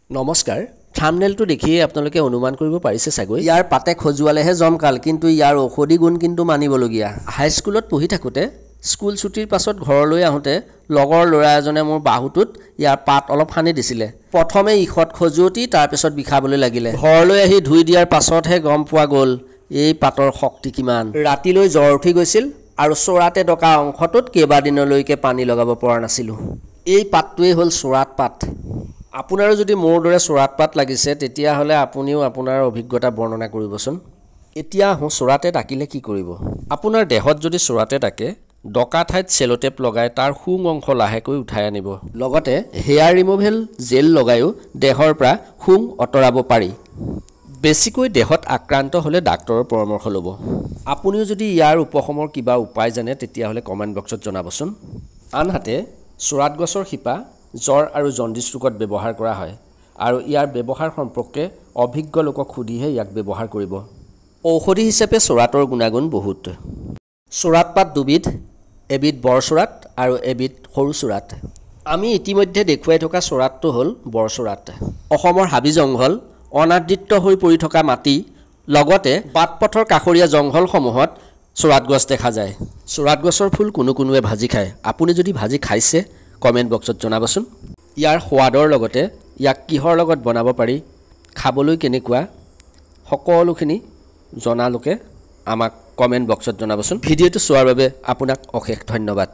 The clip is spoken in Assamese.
নমস্কাৰ থাম্বনেলটো দেখিয়ে আপোনালোকে অনুমান কৰিব পাৰিছে চাগৈ ইয়াৰ পাতে খজুৱালেহে জমকাল কিন্তু ইয়াৰ ঔষধি গুণ কিন্তু মানিবলগীয়া হাইস্কুলত পঢ়ি থাকোঁতে স্কুল ছুটিৰ পাছত ঘৰলৈ আহোঁতে লগৰ ল'ৰা এজনে মোৰ বাহুটোত ইয়াৰ পাত অলপ সানি দিছিলে প্ৰথমে ইখত খজুৱতি তাৰপিছত বিষাবলৈ লাগিলে ঘৰলৈ আহি ধুই দিয়াৰ পাছতহে গম পোৱা গ'ল এই পাতৰ শক্তি কিমান ৰাতিলৈ জ্বৰ উঠি গৈছিল আৰু চোৰাতে ডকা অংশটোত কেইবাদিনলৈকে পানী লগাব পৰা নাছিলোঁ এই পাতটোৱেই হ'ল চোৰাত পাত আপোনাৰো যদি মোৰ দৰে চোৰাত পাত লাগিছে তেতিয়াহ'লে আপুনিও আপোনাৰ অভিজ্ঞতা বৰ্ণনা কৰিবচোন এতিয়া আহোঁ চোৰাতে ডাকিলে কি কৰিব আপোনাৰ দেহত যদি চোৰাতে ডাকে ডকা ঠাইত চেলোটেপ লগাই তাৰ শুং অংশ লাহেকৈ উঠাই আনিব লগতে হেয়াৰ ৰিমুভেল জেল লগায়ো দেহৰ পৰা শুং আঁতৰাব পাৰি বেছিকৈ দেহত আক্ৰান্ত হ'লে ডাক্তৰৰ পৰামৰ্শ ল'ব আপুনিও যদি ইয়াৰ উপশমৰ কিবা উপায় জানে তেতিয়াহ'লে কমেণ্ট বক্সত জনাবচোন আনহাতে চোৰাত গছৰ শিপা জ্বৰ আৰু জণ্ডিছ ৰোগত ব্যৱহাৰ কৰা হয় আৰু ইয়াৰ ব্যৱহাৰ সম্পৰ্কে অভিজ্ঞ লোকক সুধিহে ইয়াক ব্যৱহাৰ কৰিব ঔষধি হিচাপে চোৰাতৰ গুণাগুণ বহুত চোৰাত পাত দুবিধ এবিধ বৰ চোৰাত আৰু এবিধ সৰু চোৰাত আমি ইতিমধ্যে দেখুৱাই থকা চোৰাতটো হ'ল বৰ চোৰাত অসমৰ হাবি জংঘল অনাদৃত হৈ পৰি থকা মাটি লগতে বাট পথৰ কাষৰীয়া জংঘলসমূহত চোৰাত গছ দেখা যায় চোৰাত গছৰ ফুল কোনোৱে ভাজি খায় আপুনি যদি ভাজি খাইছে কমেণ্ট বক্সত জনাবচোন ইয়াৰ সোৱাদৰ লগতে ইয়াক কিহৰ লগত বনাব পাৰি খাবলৈ কেনেকুৱা সকলোখিনি জনালোকে আমাক কমেণ্ট বক্সত জনাবচোন ভিডিঅ'টো চোৱাৰ বাবে আপোনাক অশেষ ধন্যবাদ